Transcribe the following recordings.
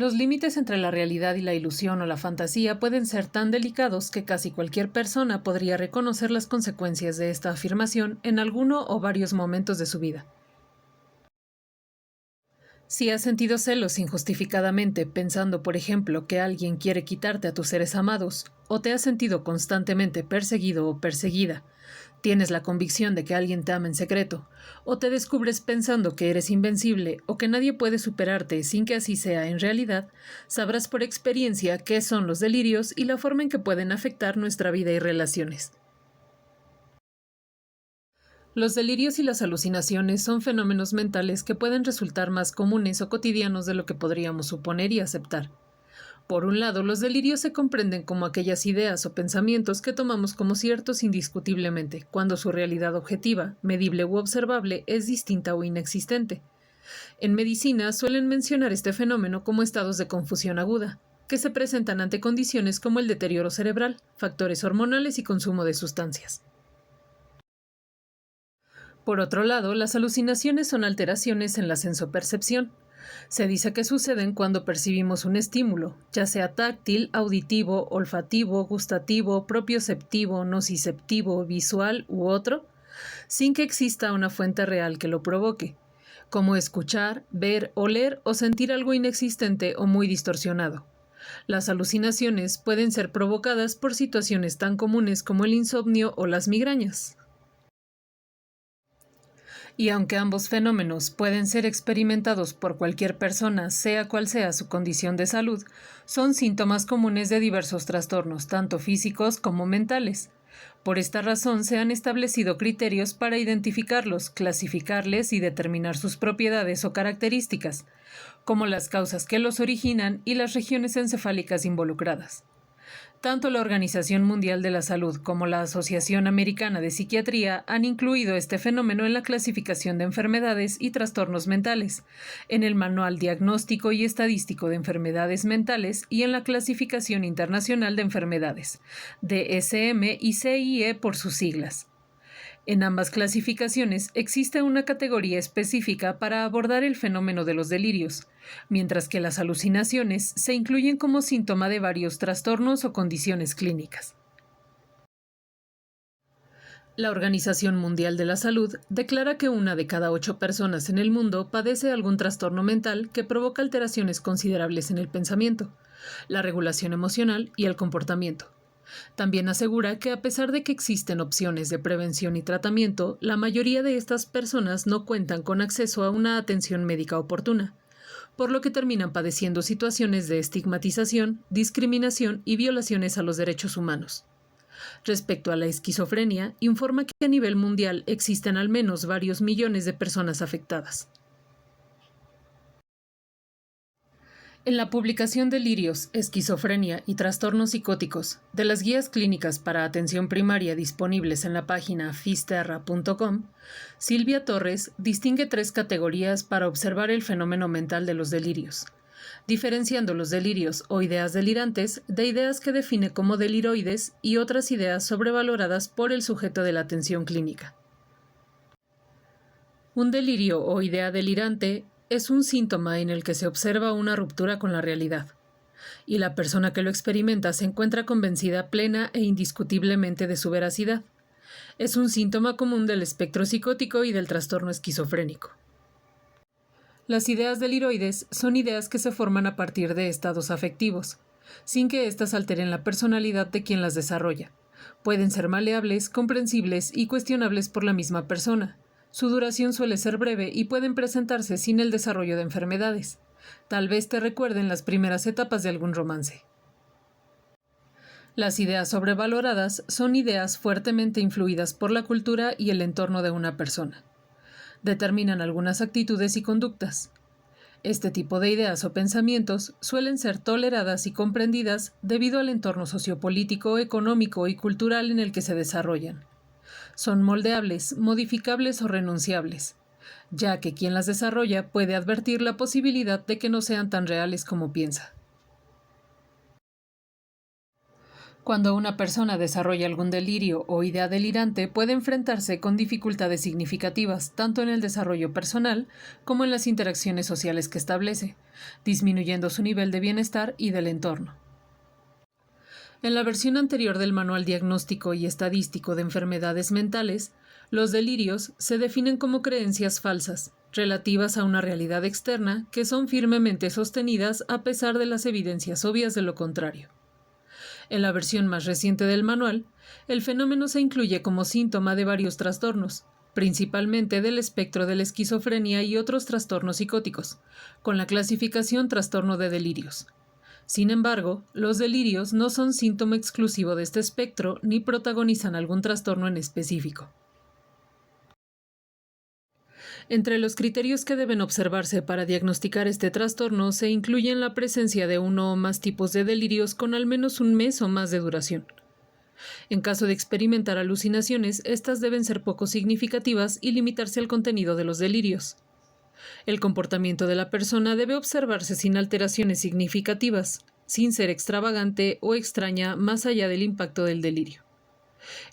Los límites entre la realidad y la ilusión o la fantasía pueden ser tan delicados que casi cualquier persona podría reconocer las consecuencias de esta afirmación en alguno o varios momentos de su vida. Si has sentido celos injustificadamente, pensando, por ejemplo, que alguien quiere quitarte a tus seres amados, o te has sentido constantemente perseguido o perseguida, tienes la convicción de que alguien te ama en secreto, o te descubres pensando que eres invencible o que nadie puede superarte sin que así sea en realidad, sabrás por experiencia qué son los delirios y la forma en que pueden afectar nuestra vida y relaciones. Los delirios y las alucinaciones son fenómenos mentales que pueden resultar más comunes o cotidianos de lo que podríamos suponer y aceptar. Por un lado, los delirios se comprenden como aquellas ideas o pensamientos que tomamos como ciertos indiscutiblemente, cuando su realidad objetiva, medible u observable, es distinta o inexistente. En medicina suelen mencionar este fenómeno como estados de confusión aguda, que se presentan ante condiciones como el deterioro cerebral, factores hormonales y consumo de sustancias. Por otro lado, las alucinaciones son alteraciones en la sensopercepción. Se dice que suceden cuando percibimos un estímulo, ya sea táctil, auditivo, olfativo, gustativo, propioceptivo, nociceptivo, visual u otro, sin que exista una fuente real que lo provoque, como escuchar, ver, oler o sentir algo inexistente o muy distorsionado. Las alucinaciones pueden ser provocadas por situaciones tan comunes como el insomnio o las migrañas. Y aunque ambos fenómenos pueden ser experimentados por cualquier persona, sea cual sea su condición de salud, son síntomas comunes de diversos trastornos, tanto físicos como mentales. Por esta razón se han establecido criterios para identificarlos, clasificarles y determinar sus propiedades o características, como las causas que los originan y las regiones encefálicas involucradas. Tanto la Organización Mundial de la Salud como la Asociación Americana de Psiquiatría han incluido este fenómeno en la clasificación de enfermedades y trastornos mentales, en el Manual Diagnóstico y Estadístico de Enfermedades Mentales y en la Clasificación Internacional de Enfermedades, DSM y CIE por sus siglas. En ambas clasificaciones existe una categoría específica para abordar el fenómeno de los delirios, mientras que las alucinaciones se incluyen como síntoma de varios trastornos o condiciones clínicas. La Organización Mundial de la Salud declara que 1 de cada 8 personas en el mundo padece algún trastorno mental que provoca alteraciones considerables en el pensamiento, la regulación emocional y el comportamiento. También asegura que a pesar de que existen opciones de prevención y tratamiento, la mayoría de estas personas no cuentan con acceso a una atención médica oportuna, por lo que terminan padeciendo situaciones de estigmatización, discriminación y violaciones a los derechos humanos. Respecto a la esquizofrenia, informa que a nivel mundial existen al menos varios millones de personas afectadas. En la publicación Delirios, esquizofrenia y trastornos psicóticos de las guías clínicas para atención primaria disponibles en la página fisterra.com, Silvia Torres distingue 3 categorías para observar el fenómeno mental de los delirios, diferenciando los delirios o ideas delirantes de ideas que define como deliroides y otras ideas sobrevaloradas por el sujeto de la atención clínica. Un delirio o idea delirante es un síntoma en el que se observa una ruptura con la realidad, y la persona que lo experimenta se encuentra convencida plena e indiscutiblemente de su veracidad. Es un síntoma común del espectro psicótico y del trastorno esquizofrénico. Las ideas deliroides son ideas que se forman a partir de estados afectivos, sin que éstas alteren la personalidad de quien las desarrolla. Pueden ser maleables, comprensibles y cuestionables por la misma persona. Su duración suele ser breve y pueden presentarse sin el desarrollo de enfermedades. Tal vez te recuerden las primeras etapas de algún romance. Las ideas sobrevaloradas son ideas fuertemente influidas por la cultura y el entorno de una persona. Determinan algunas actitudes y conductas. Este tipo de ideas o pensamientos suelen ser toleradas y comprendidas debido al entorno sociopolítico, económico y cultural en el que se desarrollan. Son moldeables, modificables o renunciables, ya que quien las desarrolla puede advertir la posibilidad de que no sean tan reales como piensa. Cuando una persona desarrolla algún delirio o idea delirante, puede enfrentarse con dificultades significativas, tanto en el desarrollo personal como en las interacciones sociales que establece, disminuyendo su nivel de bienestar y del entorno. En la versión anterior del Manual Diagnóstico y Estadístico de Enfermedades Mentales, los delirios se definen como creencias falsas, relativas a una realidad externa, que son firmemente sostenidas a pesar de las evidencias obvias de lo contrario. En la versión más reciente del manual, el fenómeno se incluye como síntoma de varios trastornos, principalmente del espectro de la esquizofrenia y otros trastornos psicóticos, con la clasificación trastorno de delirios. Sin embargo, los delirios no son síntoma exclusivo de este espectro ni protagonizan algún trastorno en específico. Entre los criterios que deben observarse para diagnosticar este trastorno se incluyen la presencia de uno o más tipos de delirios con al menos un mes o más de duración. En caso de experimentar alucinaciones, estas deben ser poco significativas y limitarse al contenido de los delirios. El comportamiento de la persona debe observarse sin alteraciones significativas, sin ser extravagante o extraña más allá del impacto del delirio.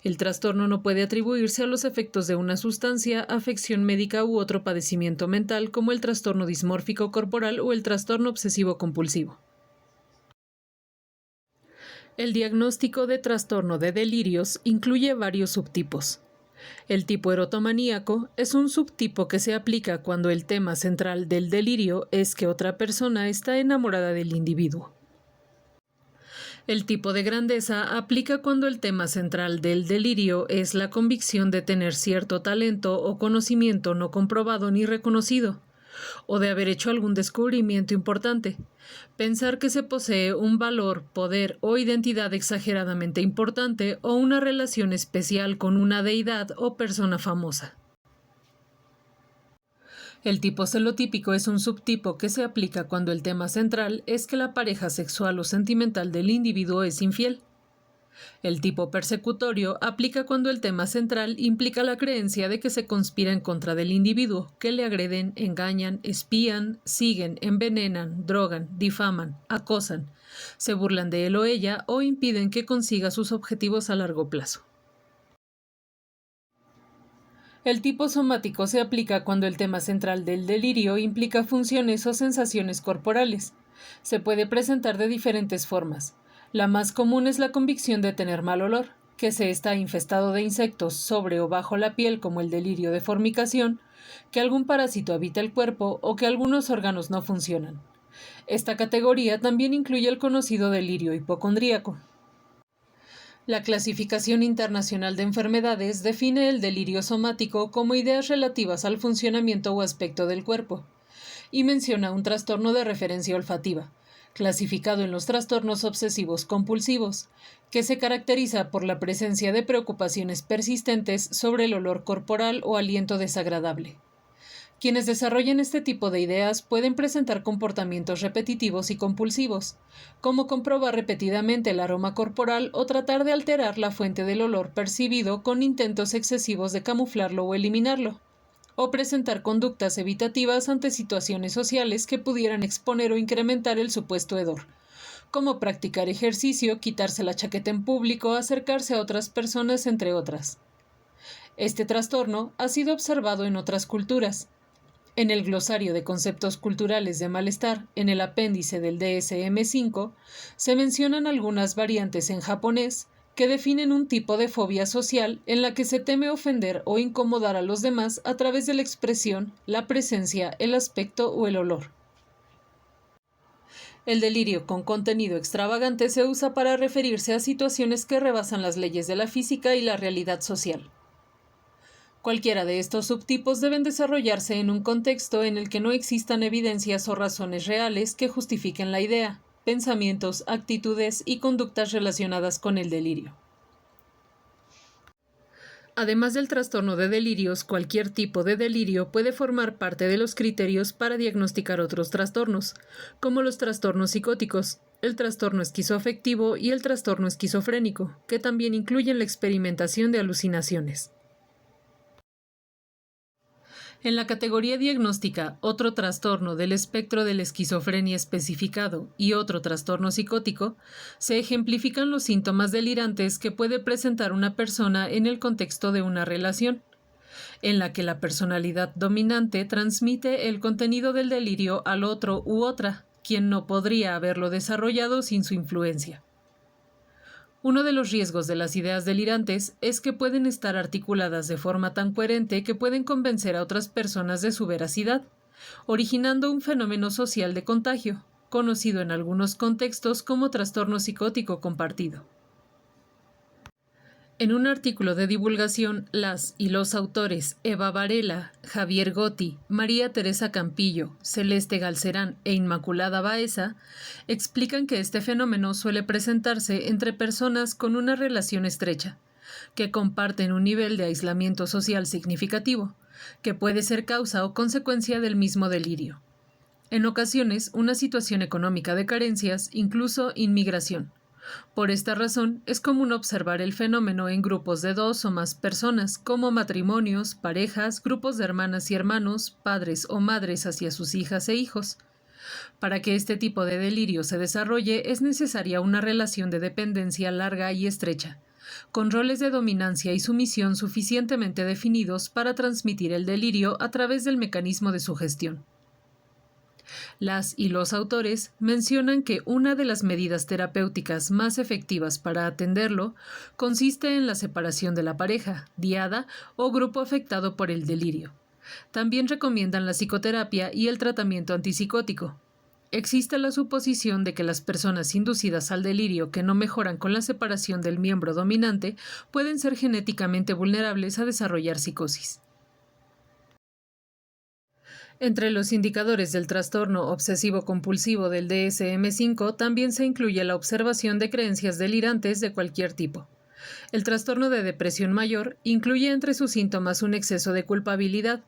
El trastorno no puede atribuirse a los efectos de una sustancia, afección médica u otro padecimiento mental como el trastorno dismórfico corporal o el trastorno obsesivo-compulsivo. El diagnóstico de trastorno de delirios incluye varios subtipos. El tipo erotomaníaco es un subtipo que se aplica cuando el tema central del delirio es que otra persona está enamorada del individuo. El tipo de grandeza aplica cuando el tema central del delirio es la convicción de tener cierto talento o conocimiento no comprobado ni reconocido, o de haber hecho algún descubrimiento importante. Pensar que se posee un valor, poder o identidad exageradamente importante o una relación especial con una deidad o persona famosa. El tipo celotípico es un subtipo que se aplica cuando el tema central es que la pareja sexual o sentimental del individuo es infiel. El tipo persecutorio aplica cuando el tema central implica la creencia de que se conspira en contra del individuo, que le agreden, engañan, espían, siguen, envenenan, drogan, difaman, acosan, se burlan de él o ella o impiden que consiga sus objetivos a largo plazo. El tipo somático se aplica cuando el tema central del delirio implica funciones o sensaciones corporales. Se puede presentar de diferentes formas. La más común es la convicción de tener mal olor, que se está infestado de insectos sobre o bajo la piel como el delirio de formicación, que algún parásito habita el cuerpo o que algunos órganos no funcionan. Esta categoría también incluye el conocido delirio hipocondríaco. La Clasificación Internacional de Enfermedades define el delirio somático como ideas relativas al funcionamiento o aspecto del cuerpo, y menciona un trastorno de referencia olfativa, clasificado en los trastornos obsesivos compulsivos, que se caracteriza por la presencia de preocupaciones persistentes sobre el olor corporal o aliento desagradable. Quienes desarrollan este tipo de ideas pueden presentar comportamientos repetitivos y compulsivos, como comprobar repetidamente el aroma corporal o tratar de alterar la fuente del olor percibido con intentos excesivos de camuflarlo o eliminarlo, o presentar conductas evitativas ante situaciones sociales que pudieran exponer o incrementar el supuesto hedor, como practicar ejercicio, quitarse la chaqueta en público, acercarse a otras personas, entre otras. Este trastorno ha sido observado en otras culturas. En el Glosario de Conceptos Culturales de Malestar, en el apéndice del DSM-5, se mencionan algunas variantes en japonés que definen un tipo de fobia social en la que se teme ofender o incomodar a los demás a través de la expresión, la presencia, el aspecto o el olor. El delirio con contenido extravagante se usa para referirse a situaciones que rebasan las leyes de la física y la realidad social. Cualquiera de estos subtipos deben desarrollarse en un contexto en el que no existan evidencias o razones reales que justifiquen la idea, pensamientos, actitudes y conductas relacionadas con el delirio. Además del trastorno de delirios, cualquier tipo de delirio puede formar parte de los criterios para diagnosticar otros trastornos, como los trastornos psicóticos, el trastorno esquizoafectivo y el trastorno esquizofrénico, que también incluyen la experimentación de alucinaciones. En la categoría diagnóstica, otro trastorno del espectro de la esquizofrenia especificado y otro trastorno psicótico, se ejemplifican los síntomas delirantes que puede presentar una persona en el contexto de una relación, en la que la personalidad dominante transmite el contenido del delirio al otro u otra, quien no podría haberlo desarrollado sin su influencia. Uno de los riesgos de las ideas delirantes es que pueden estar articuladas de forma tan coherente que pueden convencer a otras personas de su veracidad, originando un fenómeno social de contagio, conocido en algunos contextos como trastorno psicótico compartido. En un artículo de divulgación, las y los autores Eva Varela, Javier Gotti, María Teresa Campillo, Celeste Galcerán e Inmaculada Baeza explican que este fenómeno suele presentarse entre personas con una relación estrecha, que comparten un nivel de aislamiento social significativo, que puede ser causa o consecuencia del mismo delirio. En ocasiones, una situación económica de carencias, incluso inmigración. Por esta razón, es común observar el fenómeno en grupos de 2 o más personas, como matrimonios, parejas, grupos de hermanas y hermanos, padres o madres hacia sus hijas e hijos. Para que este tipo de delirio se desarrolle, es necesaria una relación de dependencia larga y estrecha, con roles de dominancia y sumisión suficientemente definidos para transmitir el delirio a través del mecanismo de sugestión. Las y los autores mencionan que una de las medidas terapéuticas más efectivas para atenderlo consiste en la separación de la pareja, diada o grupo afectado por el delirio. También recomiendan la psicoterapia y el tratamiento antipsicótico. Existe la suposición de que las personas inducidas al delirio que no mejoran con la separación del miembro dominante pueden ser genéticamente vulnerables a desarrollar psicosis. Entre los indicadores del trastorno obsesivo-compulsivo del DSM-5 también se incluye la observación de creencias delirantes de cualquier tipo. El trastorno de depresión mayor incluye entre sus síntomas un exceso de culpabilidad,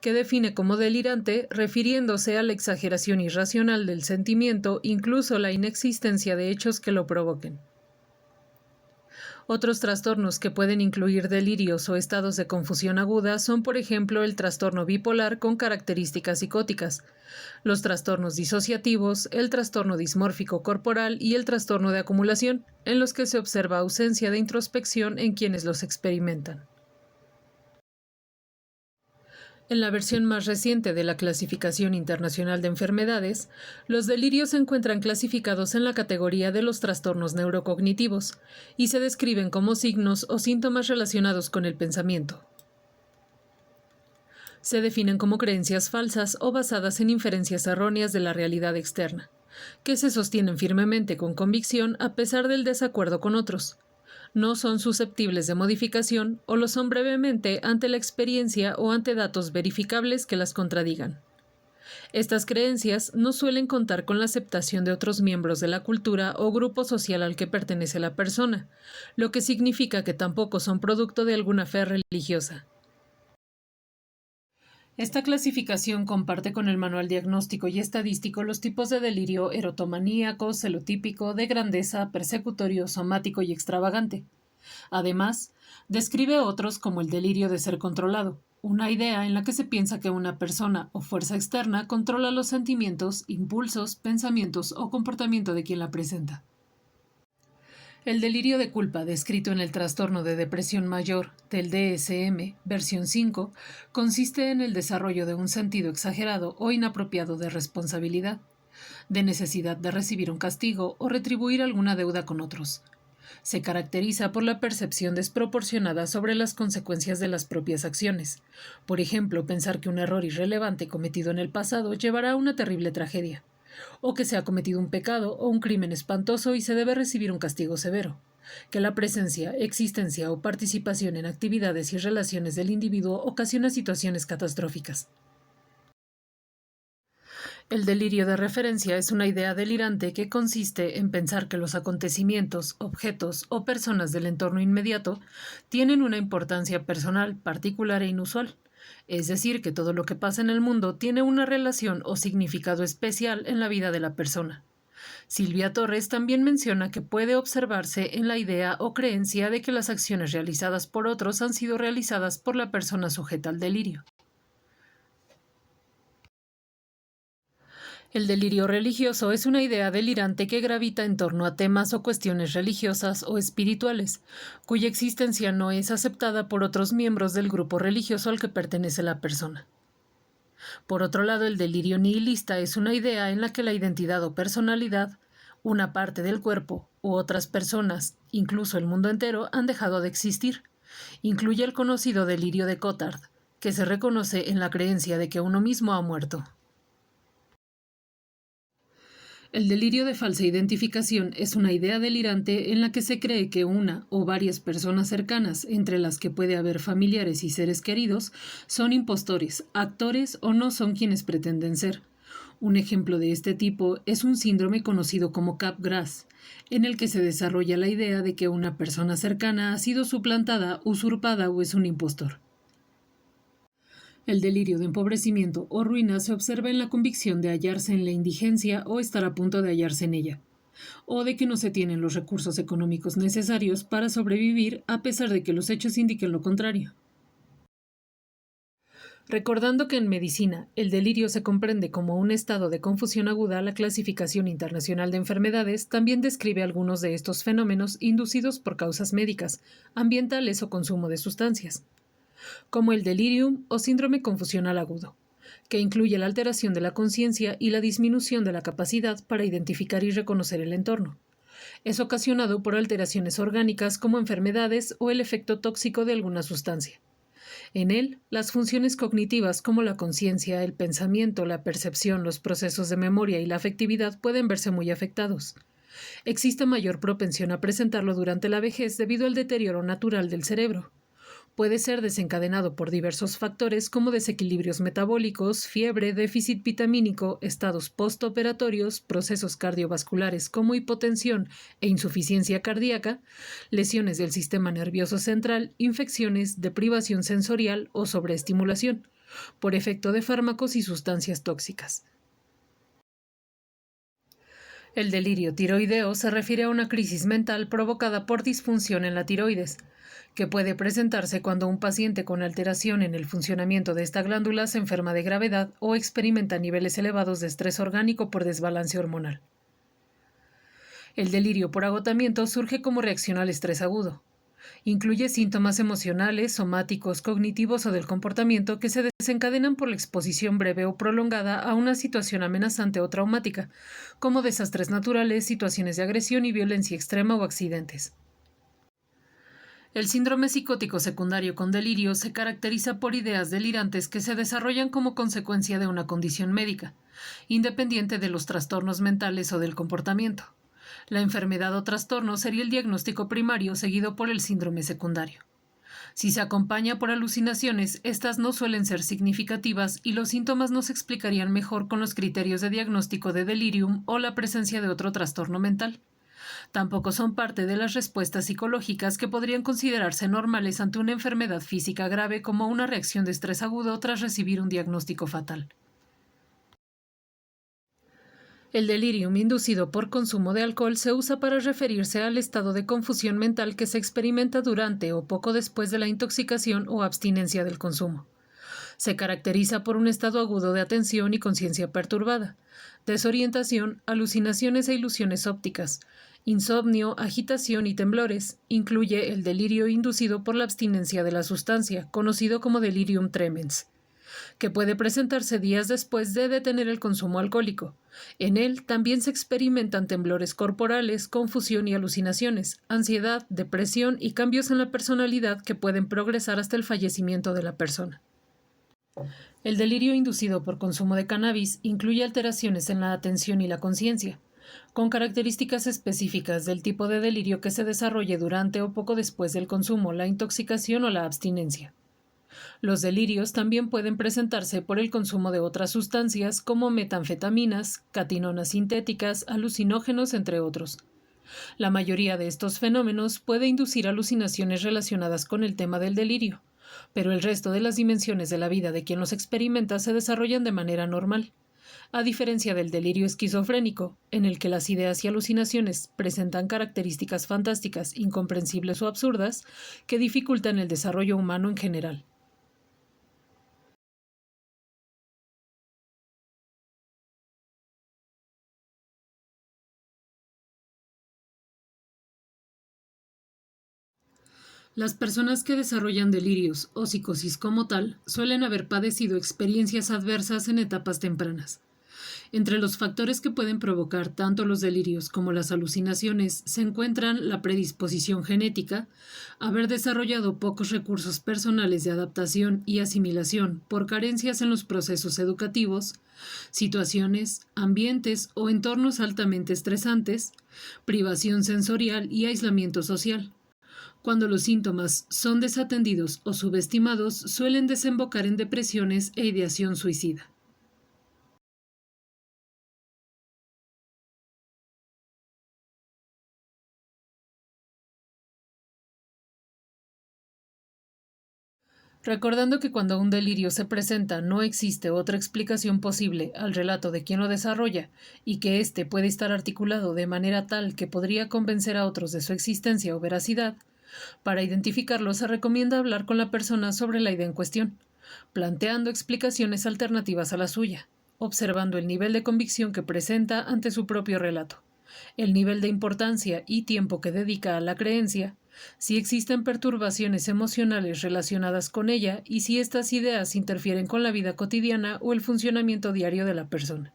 que define como delirante refiriéndose a la exageración irracional del sentimiento, incluso la inexistencia de hechos que lo provoquen. Otros trastornos que pueden incluir delirios o estados de confusión aguda son, por ejemplo, el trastorno bipolar con características psicóticas, los trastornos disociativos, el trastorno dismórfico corporal y el trastorno de acumulación, en los que se observa ausencia de introspección en quienes los experimentan. En la versión más reciente de la Clasificación Internacional de Enfermedades, los delirios se encuentran clasificados en la categoría de los trastornos neurocognitivos y se describen como signos o síntomas relacionados con el pensamiento. Se definen como creencias falsas o basadas en inferencias erróneas de la realidad externa, que se sostienen firmemente con convicción a pesar del desacuerdo con otros. No son susceptibles de modificación o lo son brevemente ante la experiencia o ante datos verificables que las contradigan. Estas creencias no suelen contar con la aceptación de otros miembros de la cultura o grupo social al que pertenece la persona, lo que significa que tampoco son producto de alguna fe religiosa. Esta clasificación comparte con el Manual Diagnóstico y Estadístico los tipos de delirio erotomaníaco, celotípico, de grandeza, persecutorio, somático y extravagante. Además, describe otros como el delirio de ser controlado, una idea en la que se piensa que una persona o fuerza externa controla los sentimientos, impulsos, pensamientos o comportamiento de quien la presenta. El delirio de culpa, descrito en el trastorno de depresión mayor del DSM, versión 5, consiste en el desarrollo de un sentido exagerado o inapropiado de responsabilidad, de necesidad de recibir un castigo o retribuir alguna deuda con otros. Se caracteriza por la percepción desproporcionada sobre las consecuencias de las propias acciones. Por ejemplo, pensar que un error irrelevante cometido en el pasado llevará a una terrible tragedia, o que se ha cometido un pecado o un crimen espantoso y se debe recibir un castigo severo, que la presencia, existencia o participación en actividades y relaciones del individuo ocasiona situaciones catastróficas. El delirio de referencia es una idea delirante que consiste en pensar que los acontecimientos, objetos o personas del entorno inmediato tienen una importancia personal, particular e inusual. Es decir, que todo lo que pasa en el mundo tiene una relación o significado especial en la vida de la persona. Silvia Torres también menciona que puede observarse en la idea o creencia de que las acciones realizadas por otros han sido realizadas por la persona sujeta al delirio. El delirio religioso es una idea delirante que gravita en torno a temas o cuestiones religiosas o espirituales, cuya existencia no es aceptada por otros miembros del grupo religioso al que pertenece la persona. Por otro lado, el delirio nihilista es una idea en la que la identidad o personalidad, una parte del cuerpo u otras personas, incluso el mundo entero, han dejado de existir. Incluye el conocido delirio de Cotard, que se reconoce en la creencia de que uno mismo ha muerto. El delirio de falsa identificación es una idea delirante en la que se cree que una o varias personas cercanas, entre las que puede haber familiares y seres queridos, son impostores, actores o no son quienes pretenden ser. Un ejemplo de este tipo es un síndrome conocido como Capgras, en el que se desarrolla la idea de que una persona cercana ha sido suplantada, usurpada o es un impostor. El delirio de empobrecimiento o ruina se observa en la convicción de hallarse en la indigencia o estar a punto de hallarse en ella, o de que no se tienen los recursos económicos necesarios para sobrevivir a pesar de que los hechos indiquen lo contrario. Recordando que en medicina el delirio se comprende como un estado de confusión aguda, la Clasificación Internacional de Enfermedades también describe algunos de estos fenómenos inducidos por causas médicas, ambientales o consumo de sustancias, como el delirium o síndrome confusional agudo, que incluye la alteración de la conciencia y la disminución de la capacidad para identificar y reconocer el entorno. Es ocasionado por alteraciones orgánicas como enfermedades o el efecto tóxico de alguna sustancia. En él, las funciones cognitivas como la conciencia, el pensamiento, la percepción, los procesos de memoria y la afectividad pueden verse muy afectados. Existe mayor propensión a presentarlo durante la vejez debido al deterioro natural del cerebro. Puede ser desencadenado por diversos factores como desequilibrios metabólicos, fiebre, déficit vitamínico, estados postoperatorios, procesos cardiovasculares como hipotensión e insuficiencia cardíaca, lesiones del sistema nervioso central, infecciones, deprivación sensorial o sobreestimulación, por efecto de fármacos y sustancias tóxicas. El delirio tiroideo se refiere a una crisis mental provocada por disfunción en la tiroides, que puede presentarse cuando un paciente con alteración en el funcionamiento de esta glándula se enferma de gravedad o experimenta niveles elevados de estrés orgánico por desbalance hormonal. El delirio por agotamiento surge como reacción al estrés agudo. Incluye síntomas emocionales, somáticos, cognitivos o del comportamiento que se desencadenan por la exposición breve o prolongada a una situación amenazante o traumática, como desastres naturales, situaciones de agresión y violencia extrema o accidentes. El síndrome psicótico secundario con delirio se caracteriza por ideas delirantes que se desarrollan como consecuencia de una condición médica, independiente de los trastornos mentales o del comportamiento. La enfermedad o trastorno sería el diagnóstico primario seguido por el síndrome secundario. Si se acompaña por alucinaciones, estas no suelen ser significativas y los síntomas no se explicarían mejor con los criterios de diagnóstico de delirium o la presencia de otro trastorno mental. Tampoco son parte de las respuestas psicológicas que podrían considerarse normales ante una enfermedad física grave como una reacción de estrés agudo tras recibir un diagnóstico fatal. El delirium inducido por consumo de alcohol se usa para referirse al estado de confusión mental que se experimenta durante o poco después de la intoxicación o abstinencia del consumo. Se caracteriza por un estado agudo de atención y conciencia perturbada, desorientación, alucinaciones e ilusiones ópticas, insomnio, agitación y temblores. Incluye el delirio inducido por la abstinencia de la sustancia, conocido como delirium tremens, que puede presentarse días después de detener el consumo alcohólico. En él también se experimentan temblores corporales, confusión y alucinaciones, ansiedad, depresión y cambios en la personalidad que pueden progresar hasta el fallecimiento de la persona. El delirio inducido por consumo de cannabis incluye alteraciones en la atención y la conciencia, con características específicas del tipo de delirio que se desarrolle durante o poco después del consumo, la intoxicación o la abstinencia. Los delirios también pueden presentarse por el consumo de otras sustancias como metanfetaminas, catinonas sintéticas, alucinógenos, entre otros. La mayoría de estos fenómenos puede inducir alucinaciones relacionadas con el tema del delirio, pero el resto de las dimensiones de la vida de quien los experimenta se desarrollan de manera normal. A diferencia del delirio esquizofrénico, en el que las ideas y alucinaciones presentan características fantásticas, incomprensibles o absurdas, que dificultan el desarrollo humano en general. Las personas que desarrollan delirios o psicosis como tal suelen haber padecido experiencias adversas en etapas tempranas. Entre los factores que pueden provocar tanto los delirios como las alucinaciones se encuentran la predisposición genética, haber desarrollado pocos recursos personales de adaptación y asimilación por carencias en los procesos educativos, situaciones, ambientes o entornos altamente estresantes, privación sensorial y aislamiento social. Cuando los síntomas son desatendidos o subestimados, suelen desembocar en depresiones e ideación suicida. Recordando que cuando un delirio se presenta no existe otra explicación posible al relato de quien lo desarrolla y que éste puede estar articulado de manera tal que podría convencer a otros de su existencia o veracidad, para identificarlo se recomienda hablar con la persona sobre la idea en cuestión, planteando explicaciones alternativas a la suya, observando el nivel de convicción que presenta ante su propio relato, el nivel de importancia y tiempo que dedica a la creencia, si existen perturbaciones emocionales relacionadas con ella y si estas ideas interfieren con la vida cotidiana o el funcionamiento diario de la persona.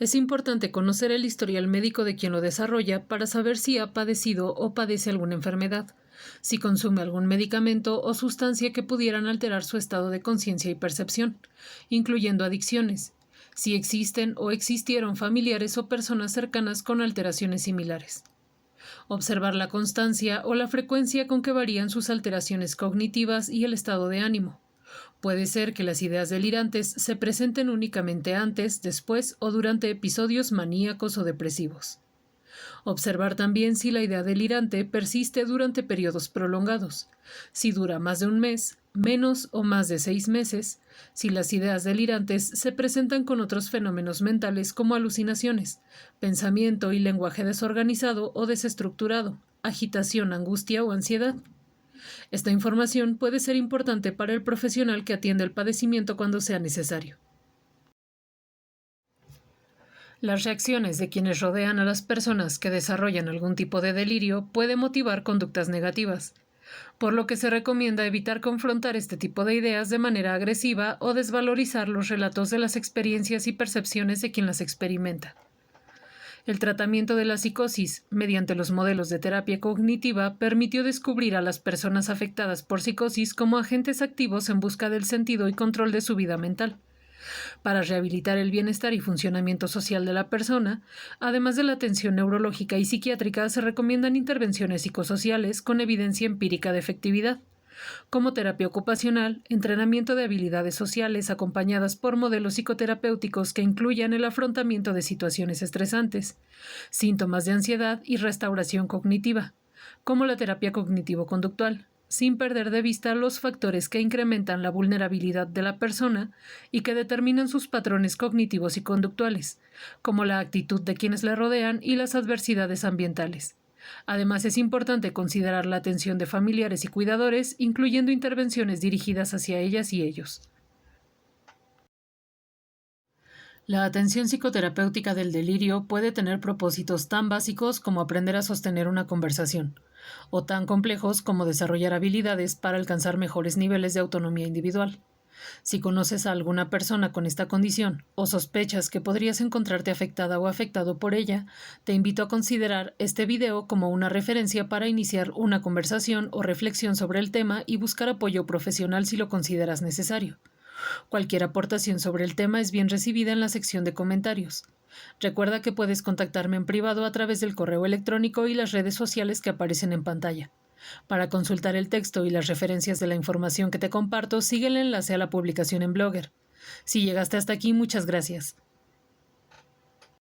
Es importante conocer el historial médico de quien lo desarrolla para saber si ha padecido o padece alguna enfermedad, si consume algún medicamento o sustancia que pudieran alterar su estado de conciencia y percepción, incluyendo adicciones, si existen o existieron familiares o personas cercanas con alteraciones similares. Observar la constancia o la frecuencia con que varían sus alteraciones cognitivas y el estado de ánimo. Puede ser que las ideas delirantes se presenten únicamente antes, después o durante episodios maníacos o depresivos. Observar también si la idea delirante persiste durante periodos prolongados, si dura más de un mes, menos o más de 6 meses, si las ideas delirantes se presentan con otros fenómenos mentales como alucinaciones, pensamiento y lenguaje desorganizado o desestructurado, agitación, angustia o ansiedad. Esta información puede ser importante para el profesional que atiende el padecimiento cuando sea necesario. Las reacciones de quienes rodean a las personas que desarrollan algún tipo de delirio puede motivar conductas negativas, por lo que se recomienda evitar confrontar este tipo de ideas de manera agresiva o desvalorizar los relatos de las experiencias y percepciones de quien las experimenta. El tratamiento de la psicosis, mediante los modelos de terapia cognitiva, permitió descubrir a las personas afectadas por psicosis como agentes activos en busca del sentido y control de su vida mental. Para rehabilitar el bienestar y funcionamiento social de la persona, además de la atención neurológica y psiquiátrica, se recomiendan intervenciones psicosociales con evidencia empírica de efectividad, como terapia ocupacional, entrenamiento de habilidades sociales acompañadas por modelos psicoterapéuticos que incluyan el afrontamiento de situaciones estresantes, síntomas de ansiedad y restauración cognitiva, como la terapia cognitivo-conductual, sin perder de vista los factores que incrementan la vulnerabilidad de la persona y que determinan sus patrones cognitivos y conductuales, como la actitud de quienes le rodean y las adversidades ambientales. Además, es importante considerar la atención de familiares y cuidadores, incluyendo intervenciones dirigidas hacia ellas y ellos. La atención psicoterapéutica del delirio puede tener propósitos tan básicos como aprender a sostener una conversación, o tan complejos como desarrollar habilidades para alcanzar mejores niveles de autonomía individual. Si conoces a alguna persona con esta condición o sospechas que podrías encontrarte afectada o afectado por ella, te invito a considerar este video como una referencia para iniciar una conversación o reflexión sobre el tema y buscar apoyo profesional si lo consideras necesario. Cualquier aportación sobre el tema es bien recibida en la sección de comentarios. Recuerda que puedes contactarme en privado a través del correo electrónico y las redes sociales que aparecen en pantalla. Para consultar el texto y las referencias de la información que te comparto, sigue el enlace a la publicación en Blogger. Si llegaste hasta aquí, muchas gracias.